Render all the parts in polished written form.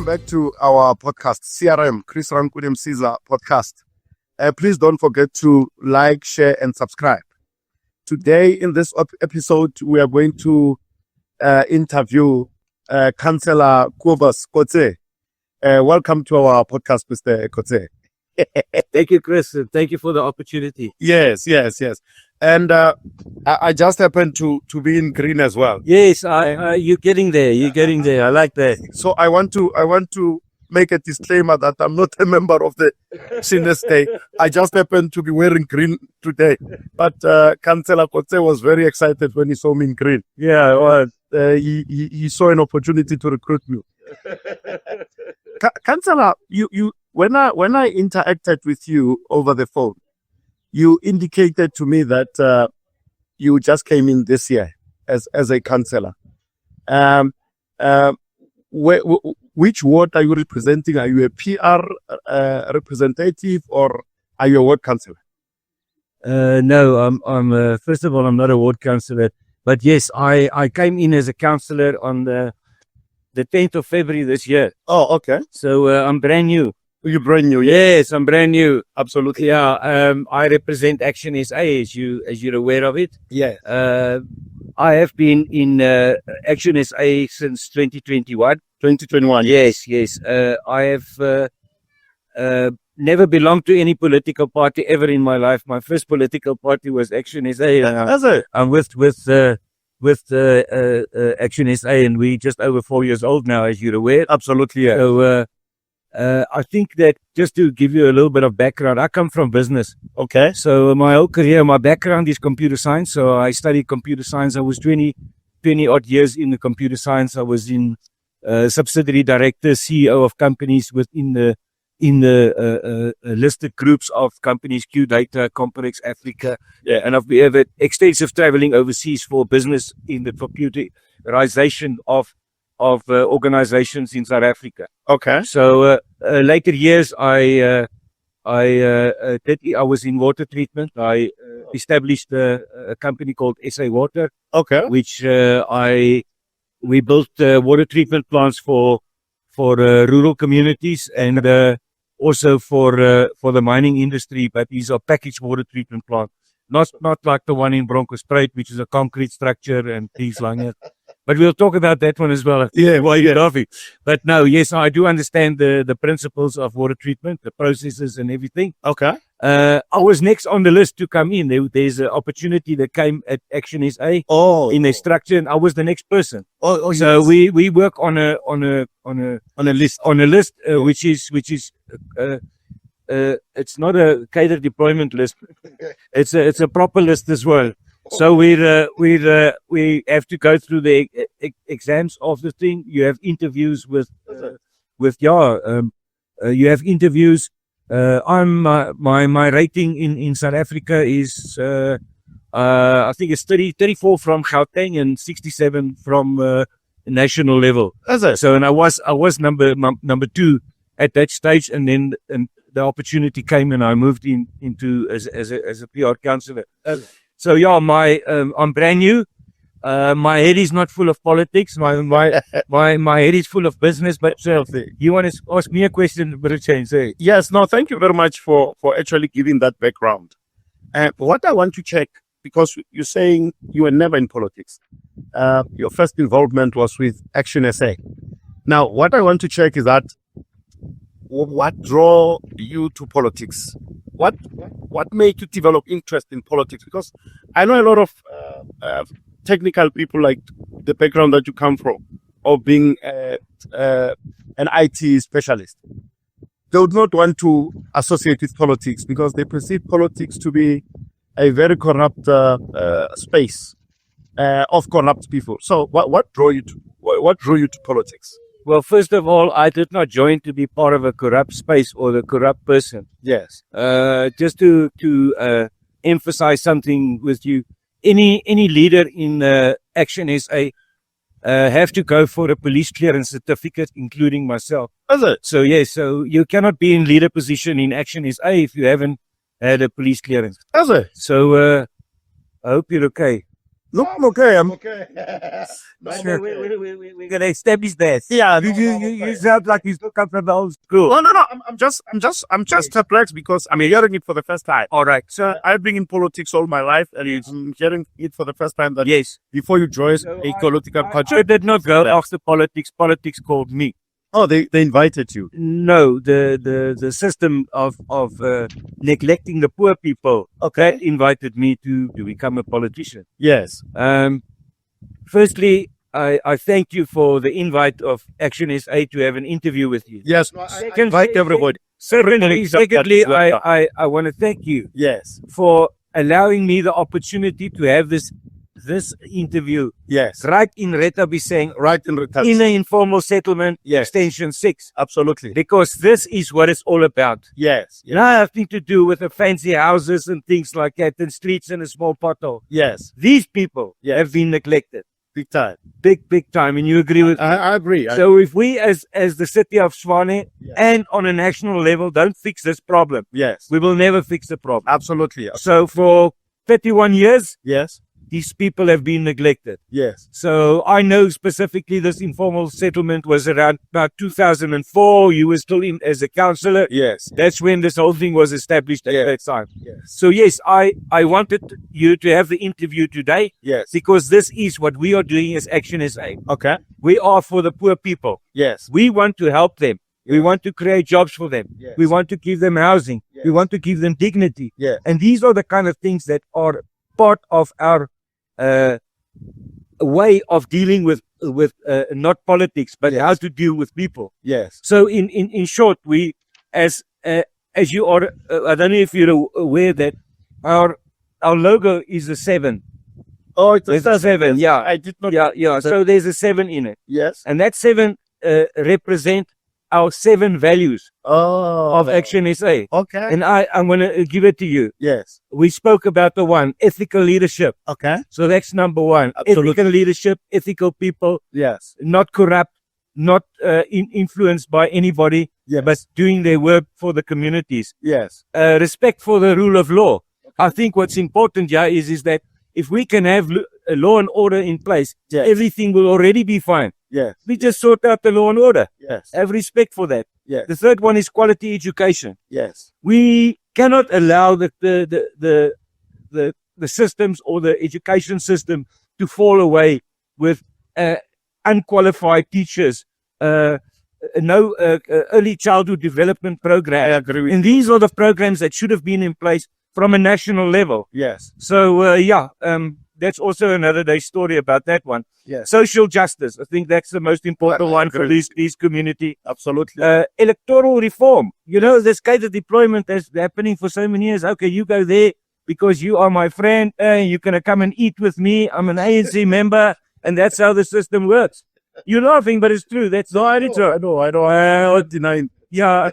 Welcome back to our podcast, CRM, Chris Rankunem Caesar podcast. Please don't forget to like, share, and subscribe. Today, in this episode, we are going to interview Councillor Kobus Kotse. Welcome to our podcast, Mr. Kotse. Thank you, Chris. And thank you for the opportunity. Yes. And I just happened to be in green as well. Yes, you're getting there. I like that. So I want to make a disclaimer that I'm not a member of the Sinus Day. I just happened to be wearing green today. But Councillor Kotse was very excited when he saw me in green. Yeah, well, He saw an opportunity to recruit me. Councillor, you when I interacted with you over the phone, you indicated to me that you just came in this year as a councillor. Which ward are you representing? Are you a PR representative or are you a ward councillor? No, I'm first of all, I'm not a ward councillor, but yes, I came in as a councillor on the 10th of February this year. Oh, okay. So I'm brand new. You're brand new. Yes, I'm brand new. Absolutely. Yeah, I represent Action SA, as you're aware of it. Yeah. I have been in Action SA since 2021. 2021. Yes. I have never belonged to any political party ever in my life. My first political party was Action SA. I'm with Action SA, and we're just over 4 years old now, as you're aware. Absolutely. Yeah. So I think that just to give you a little bit of background, I come from business. Okay. So my whole career, my background is computer science. So I studied computer science. I was 20 odd years in the computer science. I was in subsidiary director, CEO of companies within the listed groups of companies, Q Data, Complex Africa. Yeah. And we have extensive traveling overseas for business in the computerization of organizations in South Africa. Okay. So later years, I was in water treatment. I established a company called SA Water. Okay. Which we built water treatment plants for rural communities and also for the mining industry. But these are packaged water treatment plants, not like the one in Bronkhorstspruit, which is a concrete structure and things like that. But we'll talk about that one as well. Yeah, well, yeah. But no, yes, I do understand the principles of water treatment, the processes and everything. Okay. I was next on the list to come in. There's an opportunity that came at Action SA in a structure, and I was the next person. So yes. we work on a list, which is it's not a cadre deployment list. It's a proper list as well. So we have to go through the exams of the thing. You have interviews you have interviews. My rating in South Africa is I think it's 34 from Gauteng and 67 from national level. So and I was number 2 at that stage, and then the opportunity came and I moved into as a PR councillor. So yeah, I'm brand new. My head is not full of politics. My head is full of business. But you want to ask me a question, Brother? Yes. No. Thank you very much for actually giving that background. What I want to check, because you're saying you were never in politics. Your first involvement was with Action SA. Now, what I want to check is that what drew you to politics? What made you develop interest in politics? Because I know a lot of technical people, like the background that you come from, of being an IT specialist. They would not want to associate with politics because they perceive politics to be a very corrupt space of corrupt people. So what drew you to politics? Well, first of all, I did not join to be part of a corrupt space or the corrupt person. Yes. Just to emphasize something with you, any leader in Action SA have to go for a police clearance certificate, including myself. Is it? So yes, so you cannot be in leader position in Action SA if you haven't had a police clearance. Is it? So I hope you're okay. No, I'm okay. I'm Okay. Sure. We're gonna establish that. yeah. You sound like you still come from the old school. No. I'm just perplexed because I'm hearing it for the first time. All right. So I've been in politics all my life, and I'm hearing it for the first time that Yes. before you join So a political I party. did not go after politics. Politics called me. Oh, they invited you. No, the system of neglecting the poor people that invited me to become a politician. Yes. Firstly, I thank you for the invite of Action SA to have an interview with you. Yes. Invite everybody. Secondly, I want to thank you Yes. for allowing me the opportunity to have this interview Yes. right in Retabiseng Right in return. in an informal settlement, Yes. Extension 6, Absolutely. because this is what it's all about. Yes. Nothing to do with the fancy houses and things like that and streets and a small pothole. Yes. These people Yes. have been neglected. Big time. Big time. And you agree with me? I agree. So if we as the city of Swane Yeah. and on a national level don't fix this problem, Yes. we will never fix the problem. Absolutely. So for 31 years, Yes. these people have been neglected. Yes. So I know specifically this informal settlement was around about 2004. You were still in as a councillor. Yes. That's when this whole thing was established at Yeah. that time. Yes. So yes, I wanted you to have the interview today Yes. because this is what we are doing as Action SA. Okay. We are for the poor people. Yes. We want to help them. We Yes. want to create jobs for them. Yes. We want to give them housing. Yes. We want to give them dignity. Yeah. And these are the kind of things that are part of our way of dealing with not politics, but Yes. how to deal with people. Yes. So in short, we as you are, I don't know if you're aware that our logo is a 7. Oh, It's a 7. Yeah. I did not. Yeah. So there's a 7 in it, Yes. and that 7 represent our 7 values Oh. of Action SA. Okay. And I'm going to give it to you. Yes. We spoke about the one, ethical leadership. Okay. So that's number 1. Absolutely. Ethical leadership, ethical people, Yes. not corrupt, not influenced by anybody, Yes. but doing their work for the communities. Yes. Respect for the rule of law. I think what's important here is that if we can have a law and order in place, Yes. everything will already be fine. Yes. We just sort out the law and order. Yes. Have respect for that. Yes. The third one is quality education. Yes. We cannot allow the systems or the education system to fall away with unqualified teachers, no early childhood development I program. agree with. And these are the programs that should have been in place from a national level. Yes. So that's also another day's story about that one. Yes. Social justice. I think that's the most important I one for agree. these community. Absolutely. Electoral reform. You know, this kind of deployment that's happening for so many years. Okay, you go there because you are my friend. You're going to come and eat with me. I'm an ANC member. And that's how the system works. You're laughing, but it's true. That's the editor. I know. I'm not denying. Yeah.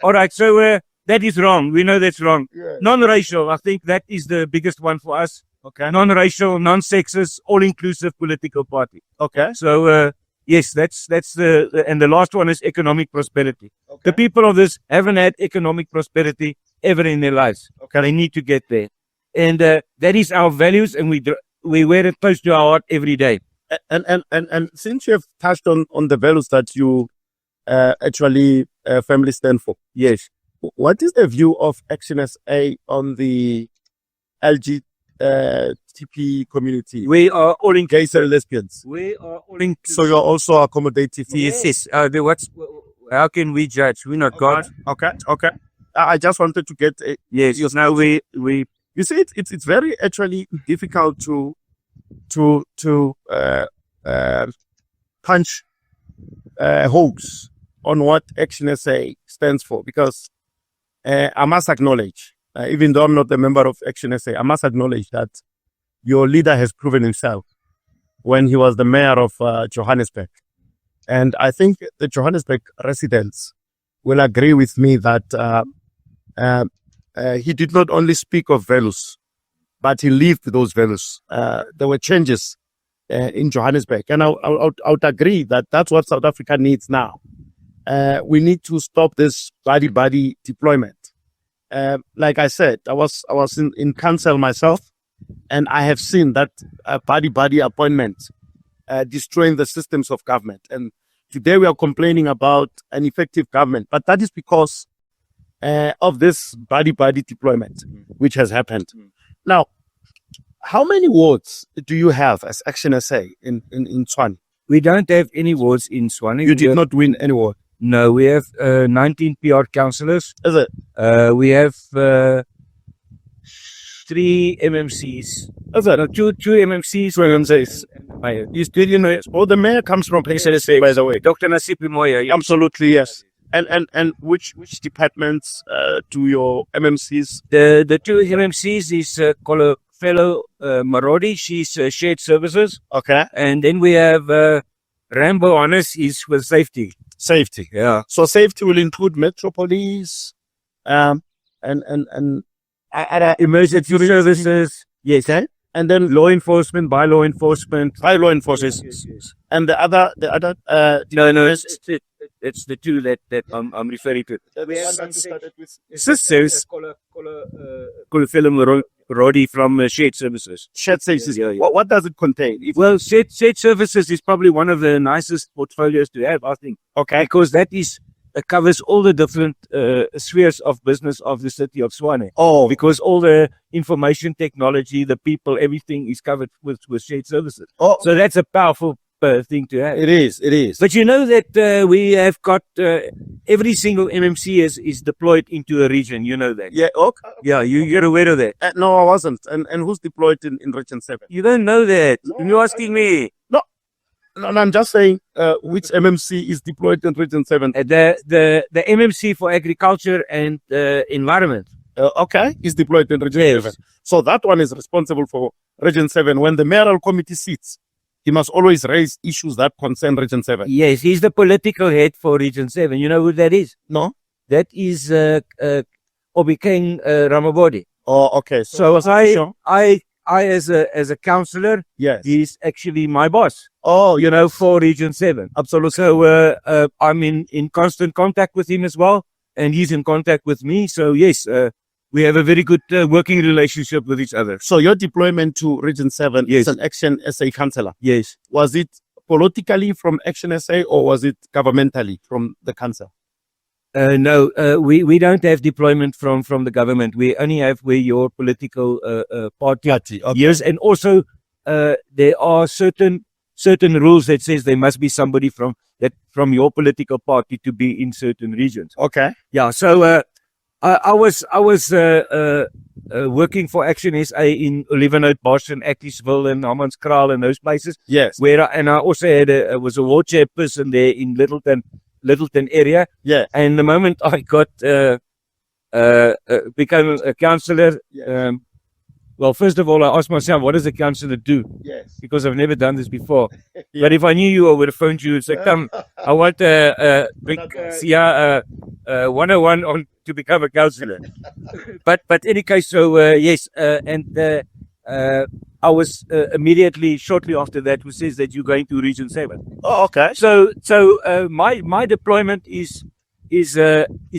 All right. So that is wrong. We know that's wrong. Yeah. Non-racial. I think that is the biggest one for us. Okay. Non-racial, non-sexist, all-inclusive political party. Okay. So yes, that's the and the last one is economic prosperity. Okay. The people of this haven't had economic prosperity ever in their lives. Okay. They need to get there, and that is our values, and we wear it close to our heart every day. And since you have touched on the values that you actually family stand for, Yes. what is the view of Action SA on the LGBT community? We are all in. Gays and lesbians. We are all in. So you're also accommodative. yes. How can we judge? We're not God. Okay. I just wanted to get. Yes. Now we. You see, it's very actually difficult to punch holes on what Action SA stands for, because I must acknowledge, even though I'm not a member of Action SA, I must acknowledge that your leader has proven himself when he was the mayor of Johannesburg. And I think the Johannesburg residents will agree with me that he did not only speak of values, but he lived those values. There were changes in Johannesburg. And I would agree that that's what South Africa needs now. We need to stop this body deployment. Like I said, I was in council myself, And I have seen that body appointment destroying the systems of government. And today we are complaining about an effective government, but that is because of this body deployment, which has happened. Now, how many wards do you have as Action SA in Tshwane? We don't have any wards in Tshwane. You did not win any ward. No, we have 19 PR councillors. Is it? We have 3 MMCs. Is it? No, two MMCs. Two MMCs. Mayor. You know, oh, the mayor comes from SA, by the way. Dr. Nasipi Moya. Yeah. Absolutely, yes. And which departments do your MMCs? The 2 MMCs is fellow Marodi. She's shared services. Okay. And then we have Rambo Honors is with safety. Safety. Yeah. So safety will include Metropolis, and other Emergency services. Yes. Okay. And then law enforcement, by law enforcement. By law enforcement. Yes. And the other No, it's the 2 that I'm referring to. Sisters, Colofelo Marodi from shared services. shared services. Yeah. What does it contain? Well, shared services is probably one of the nicest portfolios to have, I think. Okay. Because that covers all the different spheres of business of the city of Tshwane. Oh, Because all the information technology, the people, everything is covered with shared services. oh, So that's a powerful thing to have. it is. But you know that we have got every single MMC is deployed into a region. You know that. Yeah. Okay. Yeah, you're aware of that. No, I wasn't. And who's deployed in Region 7? You don't know that. No, You're asking me. No, I'm just saying which MMC is deployed in Region 7. The MMC for agriculture and environment. Okay, is deployed in Region Yes. 7. So that one is responsible for Region 7. When the mayoral committee sits, he must always raise issues that concern Region 7. Yes, he's the political head for Region 7. You know who that is? No? That is Obikeng Ramabodi. Oh, okay. So Sure. I as a councillor, Yes. he's actually my boss. Oh, You know, for Region 7. absolutely. So I'm in constant contact with him as well, and he's in contact with me. So yes, we have a very good working relationship with each other. So your deployment to Region 7 Yes. is an Action SA councillor. Yes. Was it politically from Action SA or was it governmentally from the council? No, we don't have deployment from the government. We only have where your political party Okay. Yes, and also there are certain rules that says there must be somebody from your political party to be in certain regions. Okay. Yeah, so I was working for Action SA in Olivenhout, Boston, Actisville, and Hammanskraal and those places. Yes. And I also was a ward chairperson there in Littleton area. Yeah. And the moment I got become a councillor, Yes. well, first of all, I asked myself, what does a councillor do? Yes. Because I've never done this before. Yeah. But if I knew you, I would have phoned you and said, come, I want a big CR 101 on to become a councillor. but any case, so yes, I was immediately, shortly after that, who says that you're going to Region 7. Oh, okay. So my deployment is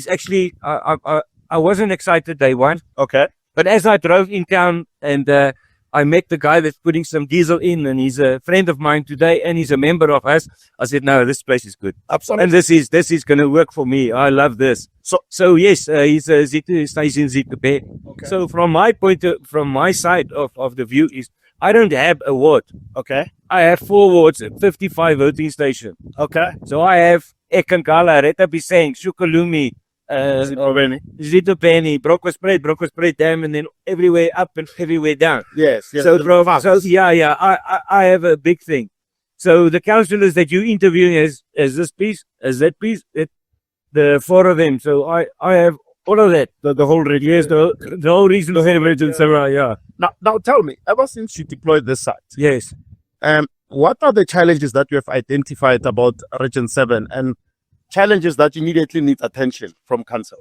actually I wasn't excited day one, Okay. but as I drove in town and I met the guy that's putting some diesel in, and he's a friend of mine today, and he's a member of us. I said, no, this place is good, Absolutely. and this is going to work for me. I love this. So yes, he's stays in Zitube. Okay. So from my side of the view is, I don't have a ward. Okay. I have 4 wards and 55 voting stations. Okay. So I have Ekankala, Retabiseng, Shukalumi, Zitopeni, Brokwespruit Dam, and then everywhere up and everywhere down. Yes. Yes. So yeah, I have a big thing. So the councillors that you interviewing as this piece, as that piece, the 4 of them. So I have all of that. the whole region. Yes, the whole reason of Region 7, yeah. Now tell me, ever since you deployed this site, Yes. what are the challenges that you have identified about Region 7 and challenges that immediately need attention from council?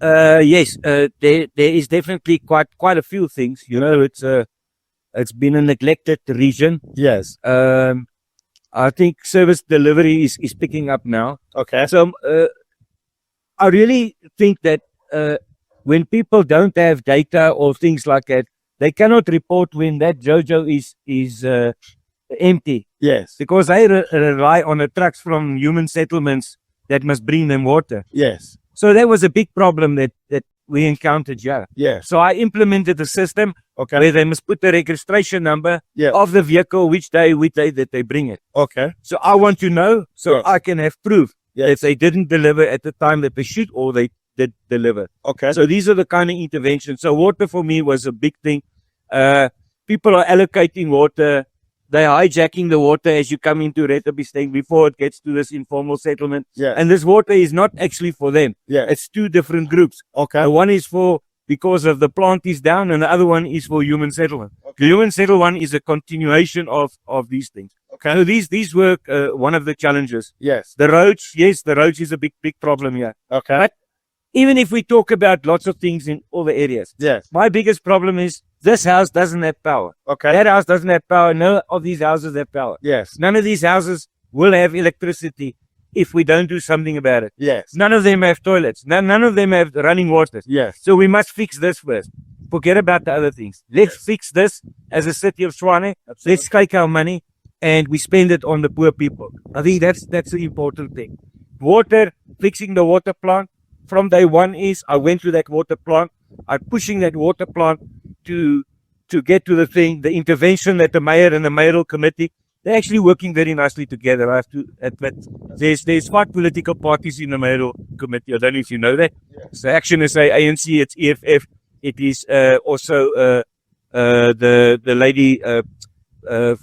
Yes, there is definitely quite a few things. You know, it's been a neglected region. Yes. I think service delivery is picking up now. Okay. So I really think that when people don't have data or things like that, they cannot report when that Jojo is empty, Yes. because they rely on the trucks from human settlements that must bring them water. Yes. So that was a big problem that we encountered here. Yes. So I implemented a system Okay. where they must put the registration number Yeah. of the vehicle, which day that they bring it. Okay. So I want to know, so Sure. I can have proof Yes. if they didn't deliver at the time that they should, or they did deliver. Okay. So these are the kind of interventions. So water for me was a big thing. People are allocating water. They're hijacking the water as you come into Rethabisteng before it gets to this informal settlement. Yeah. And this water is not actually for them. Yeah. It's two different groups. Okay. One is for because of the plant is down, and the other one is for human settlement. Okay. The human settlement one is a continuation of these things. Okay. So these were one of the challenges. Yes. The roads, yes, the roads is a big problem here. Okay. But even if we talk about lots of things in all the areas, Yes. my biggest problem is this house doesn't have power. Okay. That house doesn't have power. None of these houses have power. Yes. None of these houses will have electricity if we don't do something about it. Yes. None of them have toilets. None of them have running water. Yes. So we must fix this first. Forget about the other things. Let's fix this as a city of Tshwane. Let's take our money and we spend it on the poor people. I think that's the important thing. Water, fixing the water plant. From day one is I went to that water plant. I'm pushing that water plant to get to the thing, the intervention that the mayor and the mayoral committee, they're actually working very nicely together. I have to admit, there's 5 political parties in the mayoral committee. I don't know if you know that. So Action SA, ANC, it's EFF. It is also the lady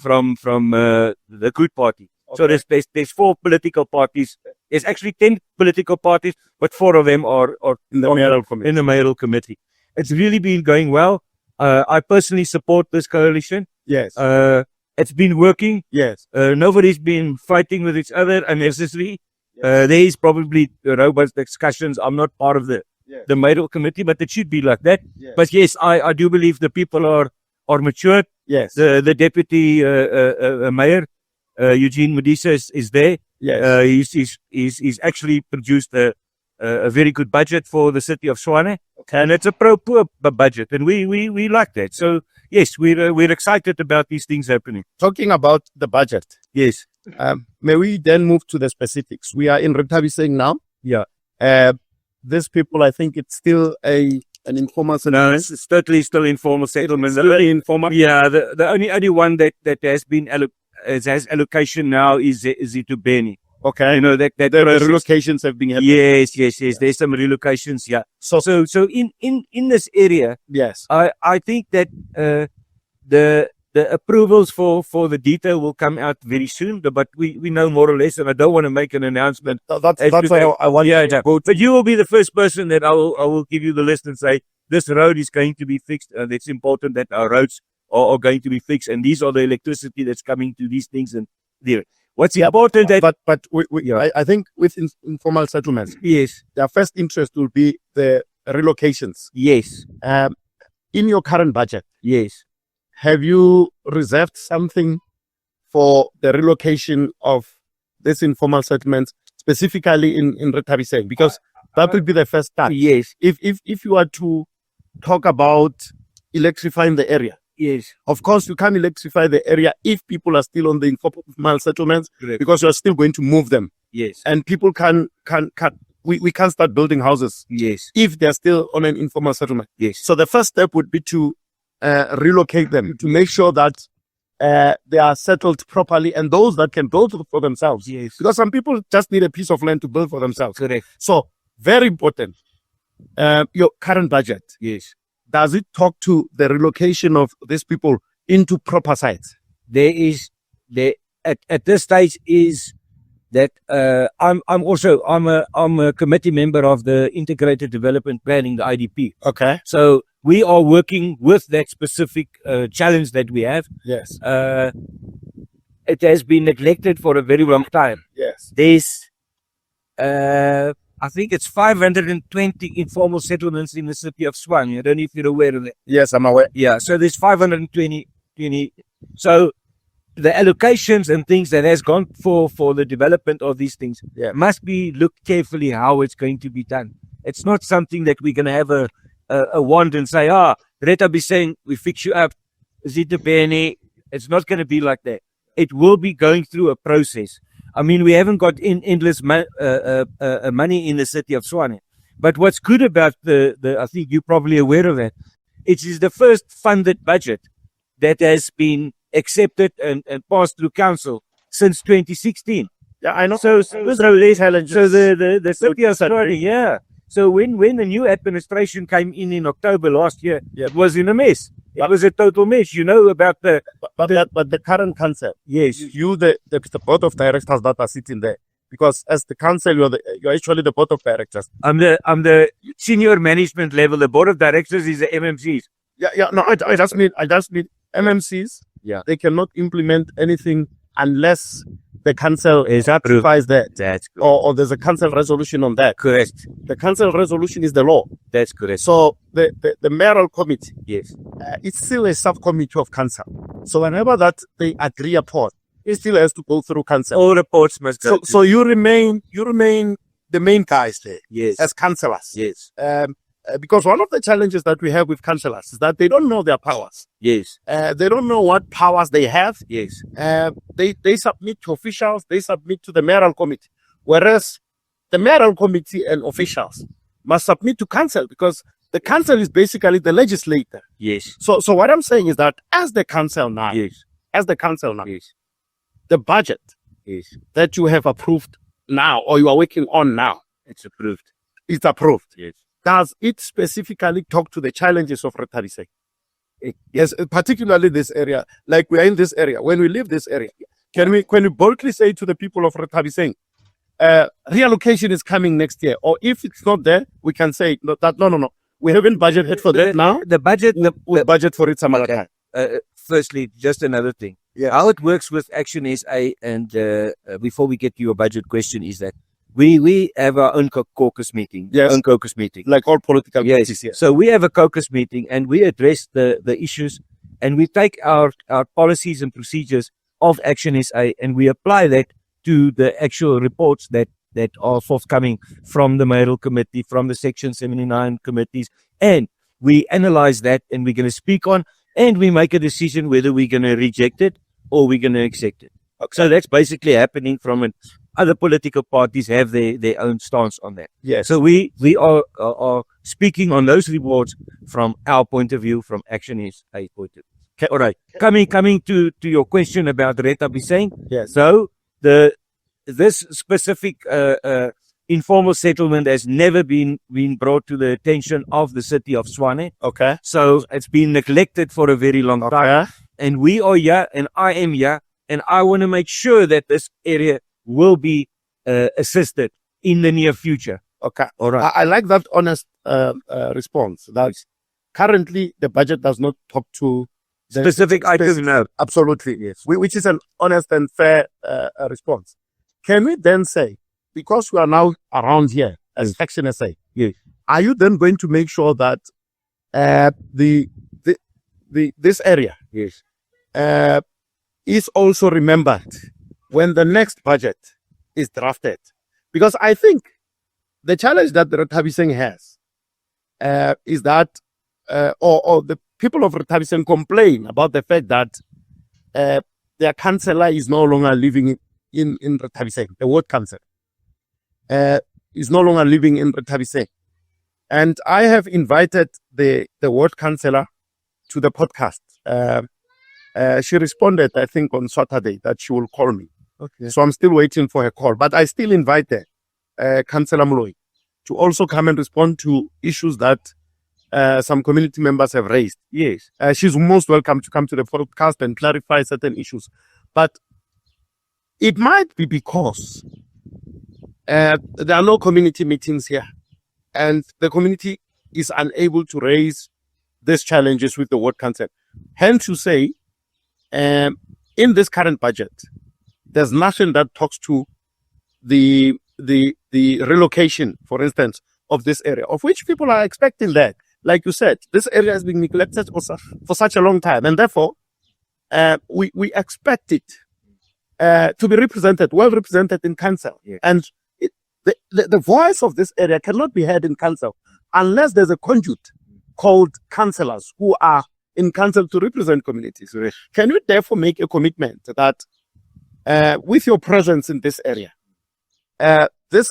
from the Good Party. Okay. So there's 4 political parties. There's actually 10 political parties, but 4 of them are In the mayoral committee. in the mayoral committee. It's really been going well. I personally support this coalition. Yes. It's been working. Yes. Nobody's been fighting with each other unnecessarily. There is probably robust discussions. I'm not part of the mayoral committee, but it should be like that. Yes. But yes, I do believe the people are matured. Yes. The deputy mayor, Eugene Modisa, is there. Yes. He's actually produced a very good budget for the city of Tshwane. Okay. And it's a pro-poor budget, and we like that. So yes, we're excited about these things happening. Talking about the budget, Yes. may we then move to the specifics? We are in Rethabisteng now. Yeah. These people, I think it's still an informal No, settlement. it's totally still informal settlement. Still informal. Yeah, the only one that has been has allocation now is Itubeni. Okay. You know that The process- relocations have been happening. Yes. There's some relocations. Yeah. So So in this area, yes. I think that the approvals for the detail will come out very soon. But we know more or less, and I don't want to make an announcement. That's As why you- I want Yeah, to yeah. go to. But you will be the first person that I will give you the list and say this road is going to be fixed. And it's important that our roads are going to be fixed, and these are the electricity that's coming to these things. And there, what's important that But Yeah. I think with informal settlements, yes, their first interest will be the relocations. yes, In your current budget, yes. have you reserved something for the relocation of this informal settlements, specifically in Rethabisteng? Because that will be the first start. Yes, If you are to talk about electrifying the area, yes, of course you can't electrify the area if people are still on the informal settlements, correct. because you are still going to move them, Yes, and people we can't start building houses yes, if they're still on an informal settlement. yes. So the first step would be to relocate them, to make sure that they are settled properly, and those that can build for themselves. Yes, Because some people just need a piece of land to build for themselves. correct. So very important. Your current budget, Yes. does it talk to the relocation of these people into proper sites? There is at this stage is that I'm a committee member of the Integrated Development Planning, the IDP. Okay. So we are working with that specific challenge that we have. Yes. It has been neglected for a very long time. Yes. There's I think it's 520 informal settlements in the city of Tshwane. I don't know if you're aware of that. Yes, I'm aware. Yeah, so there's 520. So the allocations and things that has gone for the development of these things must be looked carefully how it's going to be done. It's not something that we're going to have a a wand and say, Reta be saying, we fix you up. Zita Benny. It's not going to be like that. It will be going through a process. I mean, we haven't got endless money in the city of Tshwane. But what's good about I think you're probably aware of that, it is the first funded budget that has been accepted and passed through council since 2016. Yeah, I know. So these challenges. So the city of Tshwane, yeah. So when the new administration came in October last year, it was in a mess. It was a total mess. You know about but the current council. Yes. The board of directors that are sitting there. Because as the council, you're actually the board of directors. I'm the senior management level. The board of directors is the MMCs. Yeah. No, I just mean MMCs. Yeah. They cannot implement anything unless the council ratifies that. That's correct. Or there's a council resolution on that. Correct. The council resolution is the law. That's correct. So the mayoral committee, yes, it's still a subcommittee of council. So whenever that they agree upon, it still has to go through council. All reports must go. So you remain the main guys there. Yes. As councillors. Yes. Because one of the challenges that we have with councillors is that they don't know their powers. Yes. They don't know what powers they have. Yes. They submit to officials. They submit to the mayoral committee. Whereas the mayoral committee and officials must submit to council because the council is basically the legislator. Yes. So what I'm saying is that as the council now, yes, the budget that you have approved now or you are working on now, it's approved. It's approved. Yes. Does it specifically talk to the challenges of Retaviseng? Yes, particularly this area. Like we are in this area. When we leave this area, can we boldly say to the people of Retaviseng, reallocation is coming next year, or if it's not there, we can say no. We haven't budgeted for that now. The budget, we'll budget for it some other time. Firstly, just another thing. Yeah. How it works with Action SA, and before we get to your budget question, is that we have our own caucus meeting. Yes. Own caucus meeting. Like all political parties here. So we have a caucus meeting and we address the issues and we take our policies and procedures of Action SA and we apply that to the actual reports that are forthcoming from the mayoral committee, from the Section 79 committees. And we analyze that and we're going to speak on and we make a decision whether we're going to reject it or we're going to accept it. Okay. So that's basically happening from an other political parties have their own stance on that. Yes. So we are speaking on those reports from our point of view, from Action SA point of view. Okay. All right. Coming to your question about Retaviseng. Yes. So this specific informal settlement has never been brought to the attention of the city of Tshwane. Okay. So it's been neglected for a very long time. And we are here, and I am here, and I want to make sure that this area will be assisted in the near future. Okay. All right. I like that honest response. That currently the budget does not talk to the specific items. No. Absolutely, yes. Which is an honest and fair response. Can we then say, because we are now around here as Action SA, yes, are you then going to make sure that this area, yes, is also remembered when the next budget is drafted? Because I think the challenge that Retaviseng has is that, or the people of Retaviseng complain about the fact that their councillor is no longer living in Retaviseng, the ward council is no longer living in Retaviseng. And I have invited the ward councillor to the podcast. She responded, I think, on Saturday that she will call me. Okay. So I'm still waiting for her call. But I still invite Councillor Moloi to also come and respond to issues that some community members have raised. Yes. She's most welcome to come to the podcast and clarify certain issues. But it might be because there are no community meetings here. And the community is unable to raise these challenges with the ward council. Hence, you say, in this current budget, there's nothing that talks to the relocation, for instance, of this area, of which people are expecting that. Like you said, this area has been neglected for such a long time, and therefore, we expect it to be represented, well represented in council. Yeah. And the voice of this area cannot be heard in council unless there's a conduit called councillors who are in council to represent communities. Correct. Can you therefore make a commitment that with your presence in this area, this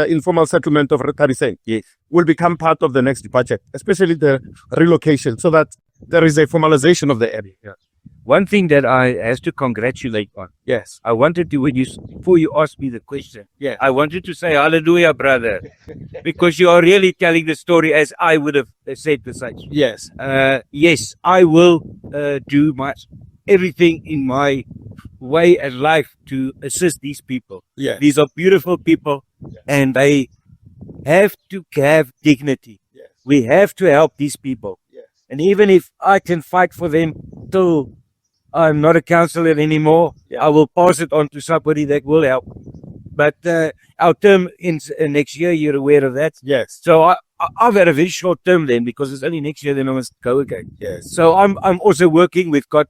informal settlement of Retariseng Yes. will become part of the next budget, especially the relocation, so that there is a formalization of the area? One thing that I has to congratulate on. Yes. I wanted to, before you asked me the question, I wanted to say hallelujah, brother, because you are really telling the story as I would have said the same. Yes. Yes, I will do everything in my way and life to assist these people. Yes. These are beautiful people, and they have to have dignity. Yes. We have to help these people. Yes. And even if I can fight for them till I'm not a councillor anymore, I will pass it on to somebody that will help. But our term ends next year, you're aware of that. Yes. So I've had a very short term then, because it's only next year, then I must go again. Yes. So I'm also working. We've got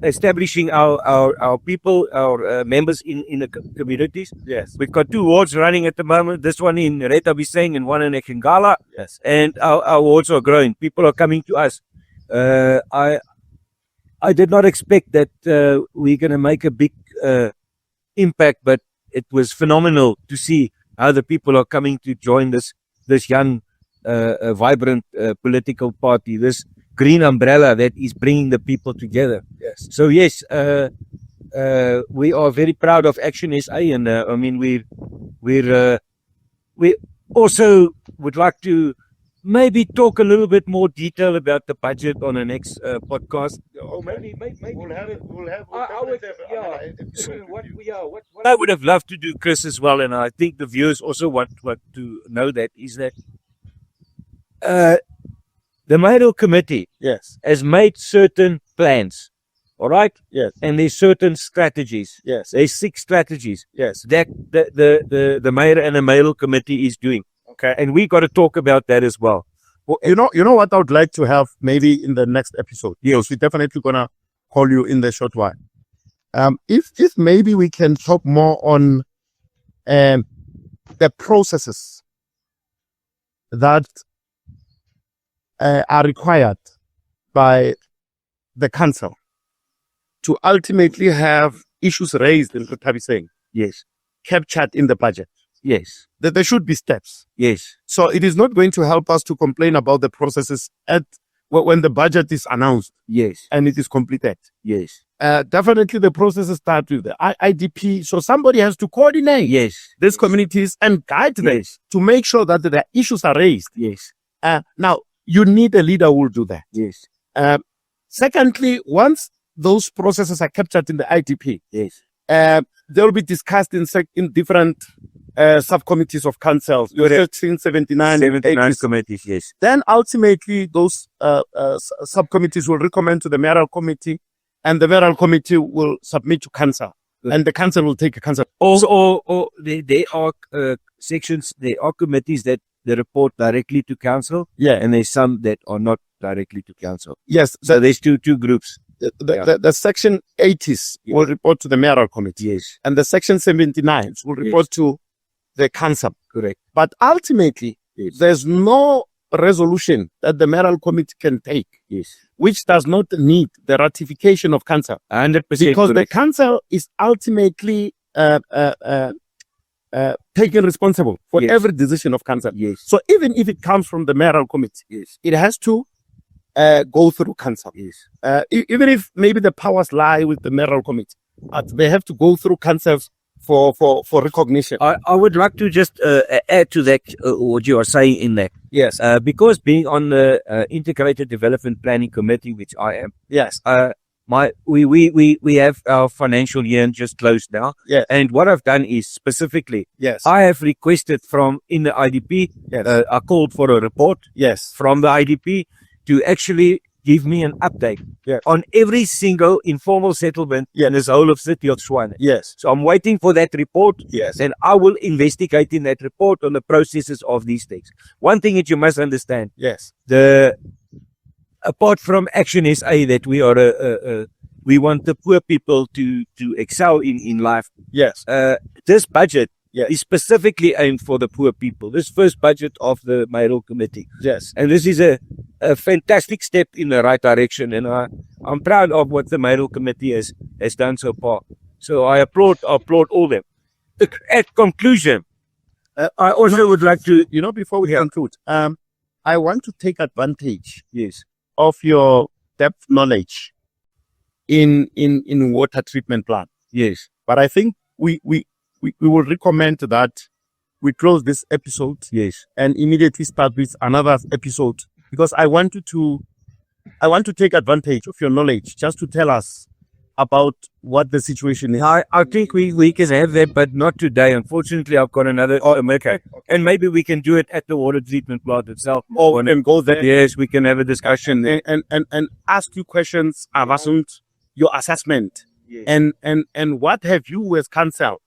establishing our people, our members in the communities. Yes. We've got 2 wards running at the moment. This one in Retabiseng and one in Ekingala. Yes. And our wards are growing. People are coming to us. I did not expect that we're going to make a big impact, but it was phenomenal to see how the people are coming to join this young, vibrant political party, this green umbrella that is bringing the people together. Yes. So yes, we are very proud of Action SA, and I mean we also would like to maybe talk a little bit more detail about the budget on the next podcast. Oh, maybe we'll have it. What I would have loved to do, Chris, as well, and I think the viewers also want to know that, is that the Mayoral Committee has made certain plans, all right? Yes. And there's certain strategies. Yes. There's 6 strategies Yes. that the mayor and the Mayoral Committee is doing. Okay. And we got to talk about that as well. Well, you know what I would like to have maybe in the next episode. Yes, we're definitely gonna call you in the short while. If maybe we can talk more on the processes that are required by the council to ultimately have issues raised in Retabiseng Yes. captured in the budget. Yes. That there should be steps. Yes. So it is not going to help us to complain about the processes when the budget is announced Yes. and it is completed. Yes. Definitely the processes start with the IDP. So somebody has to coordinate Yes. these communities and guide them Yes. to make sure that the issues are raised. Yes. Now, you need a leader who will do that. Yes. Secondly, once those processes are captured in the IDP, Yes. they will be discussed in different subcommittees of councils, 13, 79, 79 80s. committees. Yes. Then ultimately those subcommittees will recommend to the mayoral committee, and the mayoral committee will submit to council, and the council will take a council. Or there are sections, there are committees that they report directly to council, Yeah. and there's some that are not directly to council. Yes. So there's two groups. The section 80s will report to the mayoral committee, Yes. and the section 79s will report to the council. Correct. But ultimately, Yes. there's no resolution that the mayoral committee can take, Yes. which does not need the ratification of council, 100%. because the correct. council is ultimately taken responsible for Yes. every decision of council. Yes. So even if it comes from the mayoral committee, Yes. it has to go through council. Yes. Even if maybe the powers lie with the mayoral committee, but they have to go through councils for recognition. I would like to just add to that what you are saying in that. Yes. Because being on the Integrated Development Planning Committee, which I am, Yes. we have our financial year just closed now. Yes. And what I've done is specifically, Yes. I have requested from in the IDP, Yes. I called for a report Yes. from the IDP to actually give me an update Yes. on every single informal settlement in this whole of city of Tshwane. Yes. So I'm waiting for that report. Yes. And I will investigate in that report on the processes of these things. One thing that you must understand, Yes. apart from Action SA, that we are we want the poor people to excel in life. Yes. This budget is specifically aimed for the poor people. This first budget of the mayoral committee. Yes. And this is a fantastic step in the right direction. And I'm proud of what the mayoral committee has done so far. So I applaud all them. At conclusion, I also would like to, before we conclude, I want to take advantage yes, of your depth knowledge in water treatment plant. yes, But I think we will recommend that we close this episode yes, and immediately start with another episode, because I want to take advantage of your knowledge just to tell us about what the situation is. I think we can have that, but not today. Unfortunately, I've got another. Okay. And maybe we can do it at the water treatment plant itself. Or we can go there. Yes, we can have a discussion. And ask you questions around your assessment. Yes. And what have you as council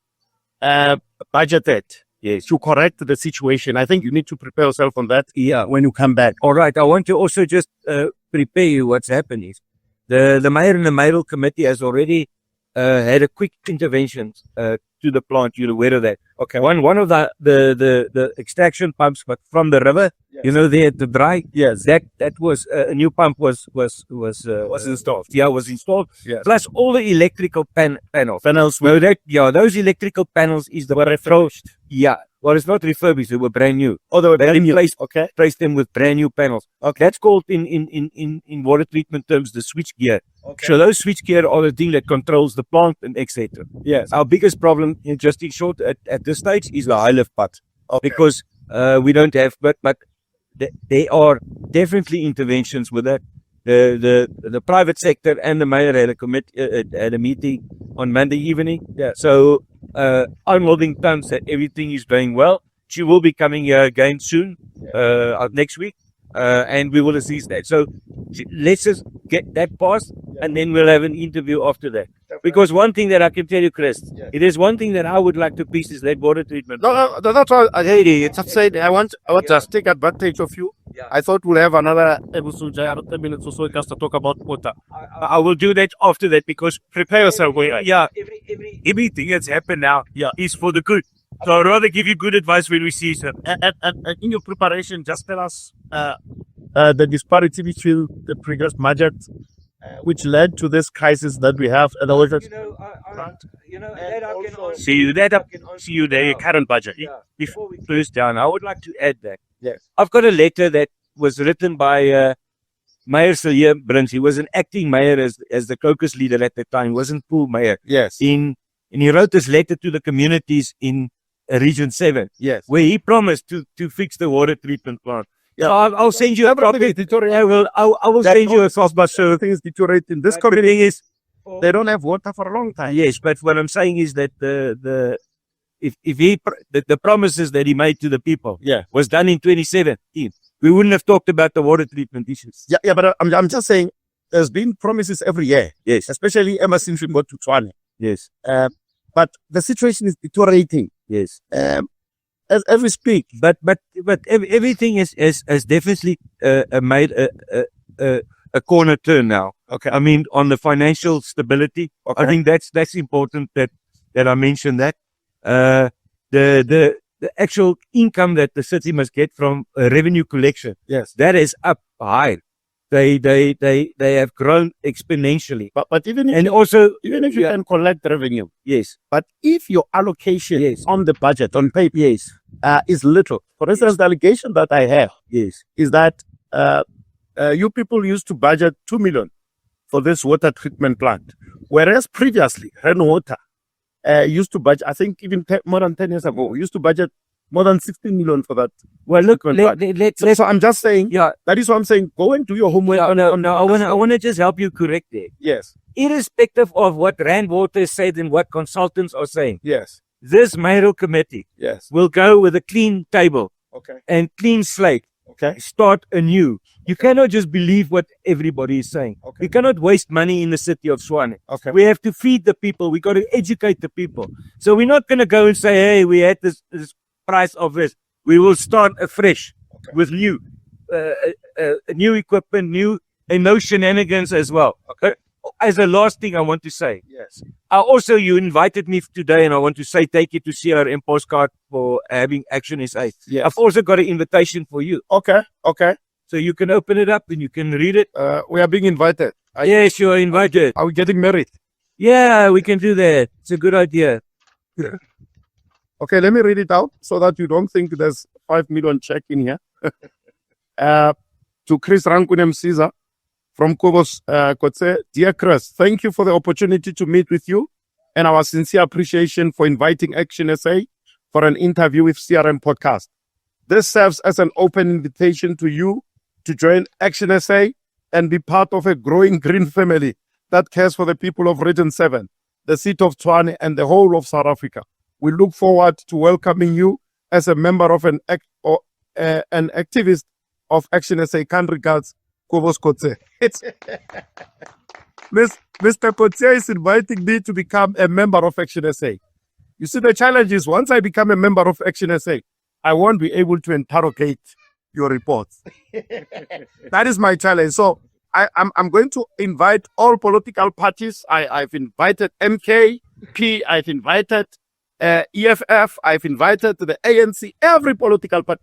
budgeted to correct the situation? I think you need to prepare yourself on that when you come back. All right. I want to also just prepare you what's happening. The mayor and the mayoral committee has already had a quick intervention to the plant. You're aware of that. Okay. One of the extraction pumps, but from the river, there at the dry. Yes. That was a new pump was installed. Yeah, was installed. Yes. Plus all the electrical panels. Panels. No, those electrical panels is the were refurbished. Yeah. Well, it's not refurbished. They were brand new. Oh, they were brand new. Okay. Replaced them with brand new panels. Okay. That's called in water treatment terms the switch gear. Okay. So those switch gear are the thing that controls the plant and etc. Yes. Our biggest problem, just in short, at this stage, is the high lift part. Okay. Because we don't have, but there are definitely interventions with that. The private sector and the mayor had a meeting on Monday evening. Yeah. So I'm holding thumbs that everything is going well. She will be coming here again soon, next week, and we will assist that. So let's just get that passed, and then we'll have an interview after that. Because one thing that I can tell you, Chris, it is one thing that I would like to piece is that water treatment. No, that's what I said. I want just take advantage of you. Yeah. I thought we'll have another episode, 10 minutes or so, just to talk about water. I will do that after that because Prepare yourself. everything that's happened now is for the good. So I'd rather give you good advice when we see you. And in your preparation, just tell us the disparity between the previous budget, which led to this crisis that we have, and the water. See you there, current budget. Yeah. Before we close down, I would like to add that. Yes. I've got a letter that was written by Mayor Silje Brins. He was an acting mayor as the caucus leader at the time. He wasn't full mayor. Yes. And he wrote this letter to the communities in Region 7. Yes. Where he promised to fix the water treatment plant. Yeah. So I'll send you a copy. I will send you a copy. But the thing is deteriorating. This community is they don't have water for a long time. Yes, but what I'm saying is that the promises that he made to the people was done in 2017, we wouldn't have talked about the water treatment issues. Yeah, but I'm just saying there's been promises every year. Yes. Especially ever since we got to Tshwane. Yes. But the situation is deteriorating. Yes. As we speak. But everything has definitely made a corner turn now. Okay. I mean, on the financial stability, Okay. I think that's important that I mentioned that. The actual income that the city must get from revenue collection, Yes. that is up high. They have grown exponentially. But even if Even if you can collect revenue, yes, but if your allocation Yes. on the budget on paper is little, for instance, the allegation that I have yes, is that you people used to budget 2 million for this water treatment plant, whereas previously rainwater used to budget, I think even more than 10 years ago, used to budget more than 16 million for that. well, look, treatment plant. let's So I'm just saying, yeah. that is what I'm saying. Go and do your homework. No. I want to just help you correct there. Yes, Irrespective of what Rand Water said and what consultants are saying, yes, this mayoral committee yes. will go with a clean table Okay, and clean slate. okay, Start anew. You cannot just believe what everybody is saying. Okay. We cannot waste money in the city of Tshwane. okay. We have to feed the people. We got to educate the people. So we're not going to go and say, hey, we had this price of this. We will start afresh with new equipment, and no shenanigans as well. Okay. as a last thing I want to say, Yes. also you invited me today, and I want to say thank you to CRM Postcard for having Action SA. Yes. I've also got an invitation for you, Okay. so you can open it up and you can read it. We are being invited. Yes, you are invited. Are we getting married? Yeah, we can do that. It's a good idea. Okay, let me read it out so that you don't think there's 5 million check in here. To Chris Rankunem Caesar from Kobos Kotse. Dear Chris, thank you for the opportunity to meet with you and our sincere appreciation for inviting Action SA for an interview with CRM Podcast. This serves as an open invitation to you to join Action SA and be part of a growing green family that cares for the people of Region 7, the seat of Tshwane, and the whole of South Africa. We look forward to welcoming you as a member of an activist of Action SA. Kind regards, Kobos Kotse. Mr. Kotse is inviting me to become a member of Action SA. You see, the challenge is once I become a member of Action SA, I won't be able to interrogate your reports. That is my challenge. So I'm going to invite all political parties. I've invited MKP, I've invited EFF, I've invited the ANC, every political party,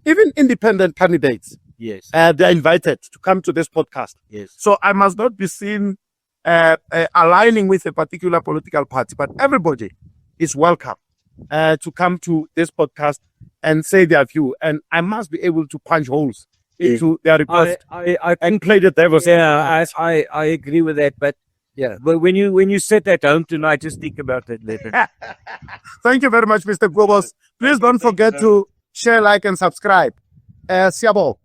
even independent candidates. Yes. They're invited to come to this podcast. Yes. So I must not be seen aligning with a particular political party, but everybody is welcome to come to this podcast and say their view. And I must be able to punch holes into their reports and play the devil's. Yeah, I agree with that. But yeah, but when you sit at home tonight, just think about that later. Thank you very much, Mr. Kobos. Please don't forget to share, like, and subscribe. Siabo.